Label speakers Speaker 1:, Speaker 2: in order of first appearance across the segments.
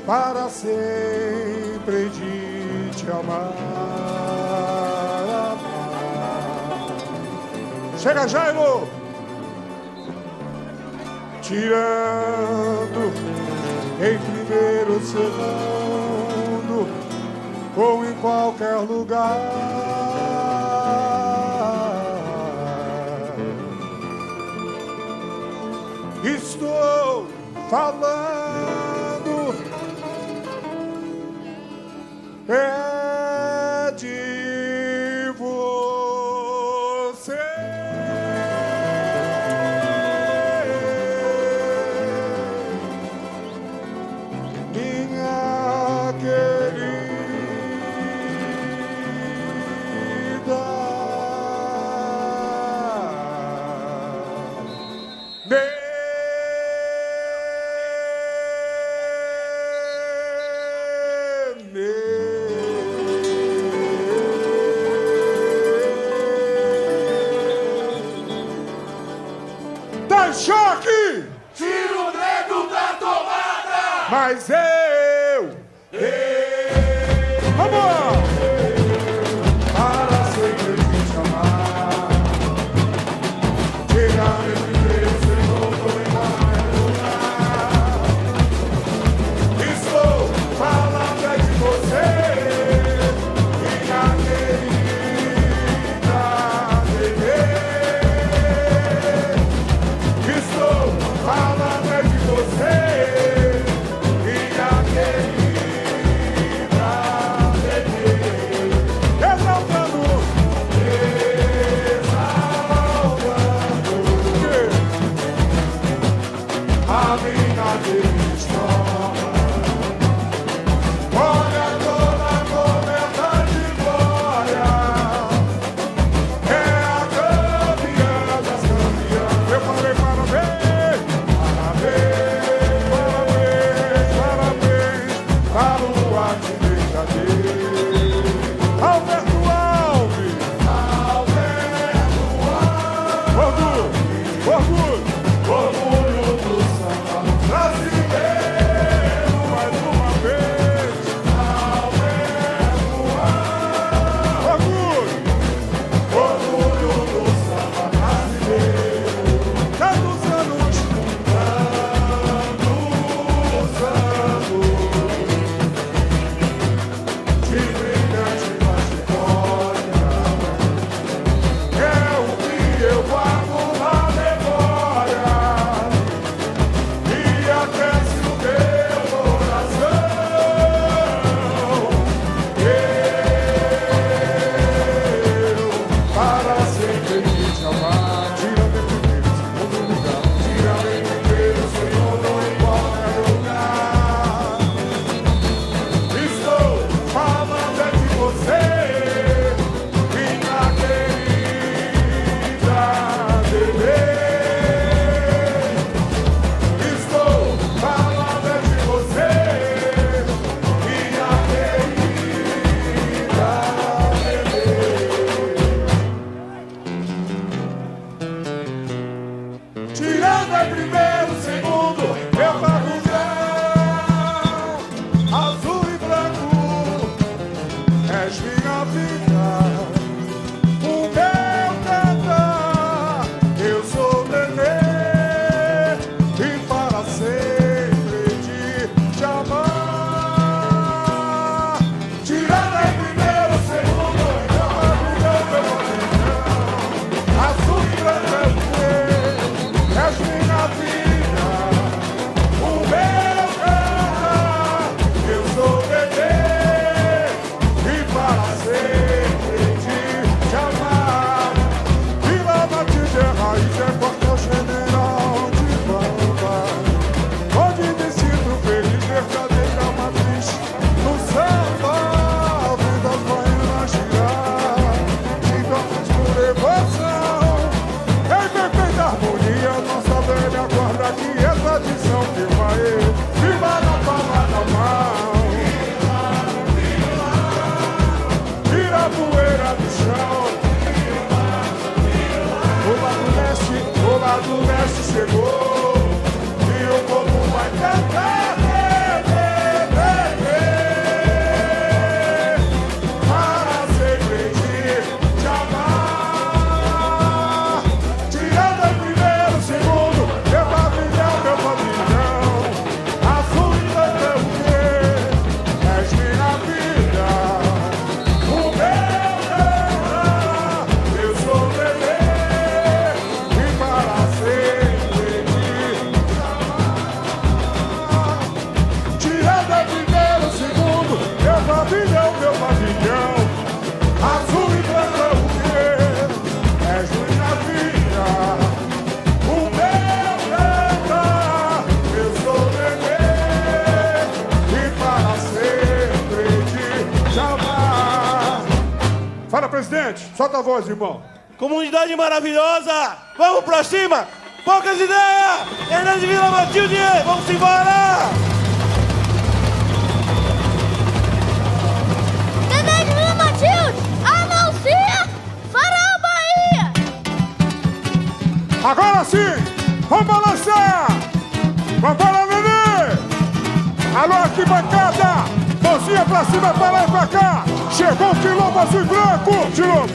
Speaker 1: Para sempre de te amar. Chega, Jairo! Tirando em primeiro, segundo ou em qualquer lugar. Estou falando é de você. Minha querida, dá choque!
Speaker 2: Tira o dedo da tomada!
Speaker 1: Mas vamos! Para sempre te amar. Tirar em primeiro, segundo em qualquer lugar. Estou falando é de você, minha querida bebê. Estou falando é de você, minha chão. O lado leste chegou e o povo vai cantar. Para sempre te amar. Tirando em primeiro, segundo, meu pavilhão, meu pavilhão. Azul e branco é o quê? És minha vida. O meu cantar, eu sou bebê. E para sempre te amar. Tirando em primeiro, segundo, meu pavilhão, meu pavilhão. Azul e branco é o quê? És minha vida. O meu cantar, eu sou bebê. E para sempre te amar. Fala, presidente. Solta a voz, irmão.
Speaker 3: Comunidade maravilhosa! Vamos pra cima! Poucas ideias! Hernandes Vila Matilde! Vamos embora!
Speaker 4: Hernandes Vila Matilde, anuncia Farol Bahia!
Speaker 1: Agora sim, vamos balançar! Vambora, Nenê! Alô, arquibancada! Mãozinha pra cima, pra lá e pra cá! Chegou o quilombo azul e branco! Tirou!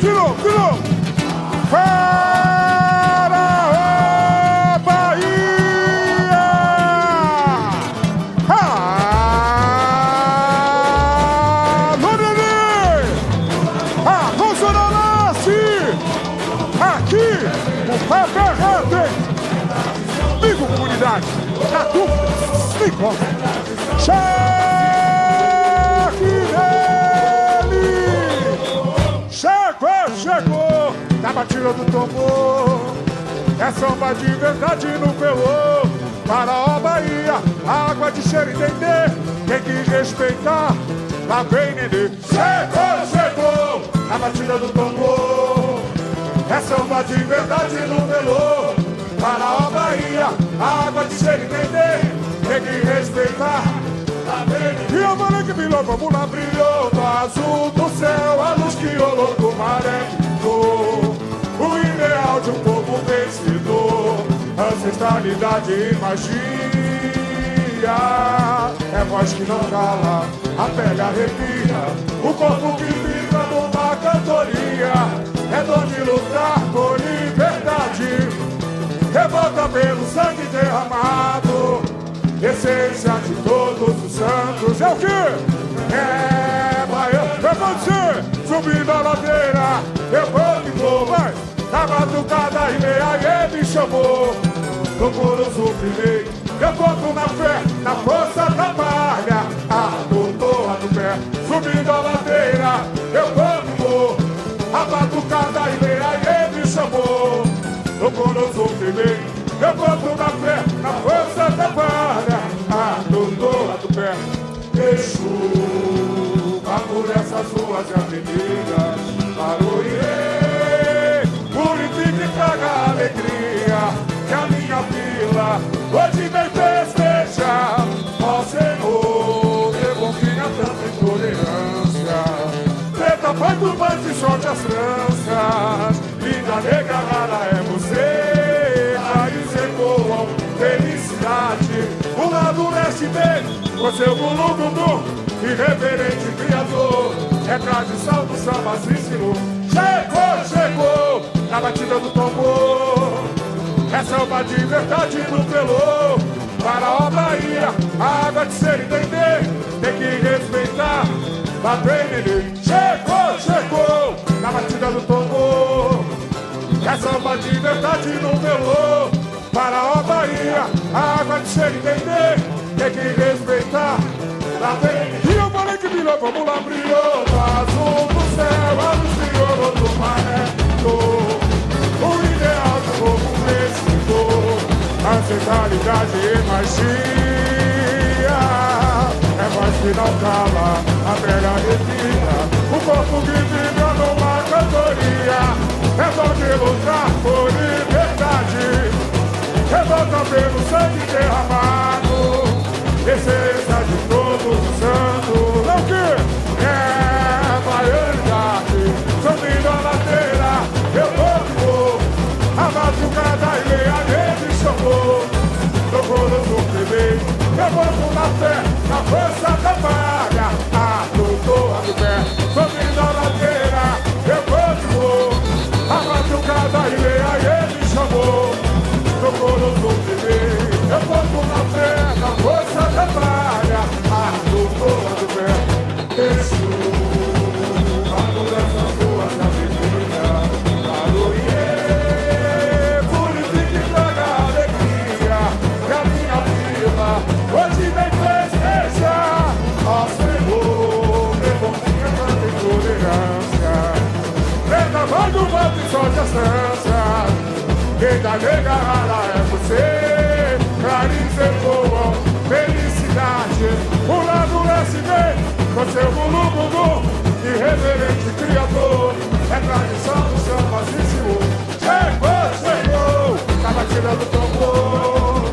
Speaker 1: Faraó Bahia! Alô, Nenê! Alô, Zona Leste! Aqui, o papo é reto, hein? Liga, comunidade! Na dúvida, liga! Cheque nele! Chegou! Na batida do tambor! É samba de verdade no pelô! Faraó Bahia, água de cheiro entender! Tem que respeitar! Lá vem Nenê! Chegou! Na batida do tambor! É samba de verdade no melô. Faraó Bahia, água de cheiro entender. Tem que respeitar. E a maré que brilhou, vamos lá, brilhou no azul do céu. A luz que rolou do maré ficou. O ideal de um povo vencedor. Ancestralidade e magia. É voz que não cala, a pega arrepia. O corpo que vibra numa cantoria. É dor de lutar por liberdade. Revolta pelo sangue derramado. Essência de todos os santos. É o quê? É baiano. É você, subindo a ladeira. Eu vou, vai. Na madrugada e meia ele me chamou. No puro suprimei. Eu conto na fé, na força da malha. A doutora do pé, subindo a ladeira. Eu vou. A batucada e meia ele me chamou. No corozo firmei, eu conto na fé, na força da vara. A doutora do pé, Exu, vá por essas ruas e avenidas. Baruirei, purifique e traga alegria. Que a minha vila hoje vem festejar. Ó Senhor, devolvinha tanta intolerância. Preta, pai do banho e solte as tranças. Linda negra rara é você. Raios ecoam felicidade. O lado leste vem com seu gulu-gulu. Irreverente criador. É tradição do samba se ensinou. Chegou na batida do tambor. É samba de verdade no pelô. Faraó Bahia, a água de ser entender. Tem que respeitar. Lá vem Nenê, chegou, na batida do tambor. É samba de verdade no melô. Faraó Bahia, a água de cheiro entender. Tem que respeitar. Lá vem, e eu falei que brilhou, vamos lá, brilhou. No azul do céu, a luz brilhou do maré. O ideal do povo vencedor. Ancestralidade e magia. É voz que não cala, a velha arrepia. O corpo que vibra numa cantoria. É dor de lutar por liberdade. Revolta pelo sangue derramado. Essência de todos os santos. Não que é baianidade. força trabalha, a doutora do pé, subindo a ladeira, eu continuo, a madrugada e ele me chamou, tocou no som de mim, eu boto na fé, a força trabalha, a doutora do pé, deixou, a mudança sua da menina, purifique e traga alegria, que a minha vila hoje vem festejar. Ó Senhor, meu bom dia, tanta intolerância, vendaval do mato e sol de astância, quem da negarada é você, Clarice Boa, felicidade, o lado leste vem, com seu gulu-gulu, irreverente criador, é tradição do famosíssimo. Chegou, tá batida do tambor,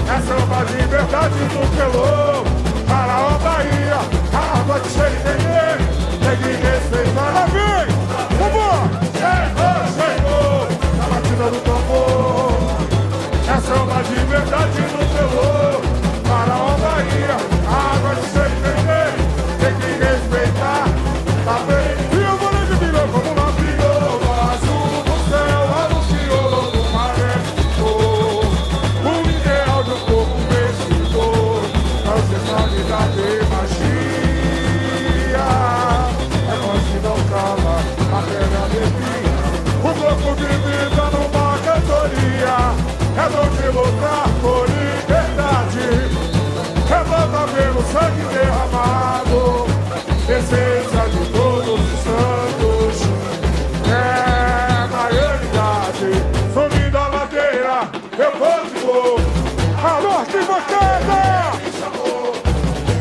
Speaker 1: é samba de verdade do pelô, Faraó Bahia, a água de cheio tem que respeitar a vem, vambora! Chegou, tá batida do tambor, é samba de verdade do pelô, Faraó Bahia, a água de cheio tem que respeitar, tá bem? E eu vou de vilão como uma viola, azul do céu, anunciou do maré, o ideal do povo vencedor, a sensualidade e magia, é nós que não cala, a terra de o corpo de vida numa cantoria, é dom de lutar por liberdade, revolta pelo sangue derramado, essência de todos os santos, é na realidade, subindo a ladeira, eu continuo, a norte bancada,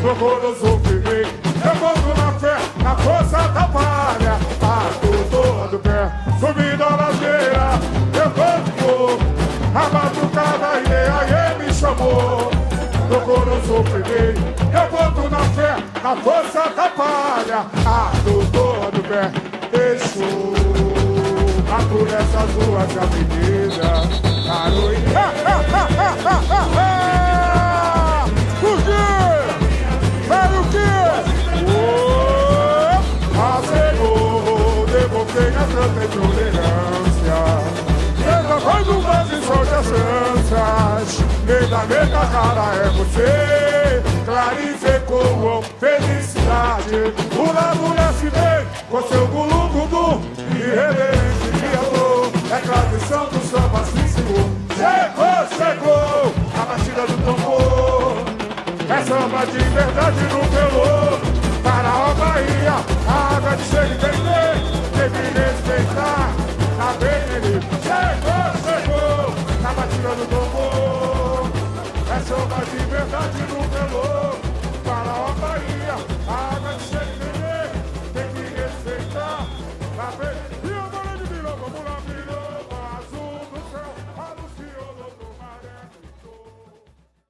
Speaker 1: procuro no sofrimento, eu volto na fé, na força da palha, a doutora do pé, subindo a ladeira, eu continuo, a madrugada e aí me chamou, procuro no sofrimento, eu volto na fé, na força da palha, a doutora do pé, deixou, por essas ruas da avenida, Caroinha. O quê? Sabe o quê? A Senhor, devolvei a tanta intolerância, vendaval do vaso e sol de astâncias, quem da nega cara é você, Clarice com felicidade, o lado leste vem com seu gulu-gulu, irreverente criador, é tradição do famosíssimo. Chegou, a batida do tambor, é samba de verdade no pelô, Faraó Bahia, a água de cheio de tem que respeitar, na bem ele chegou.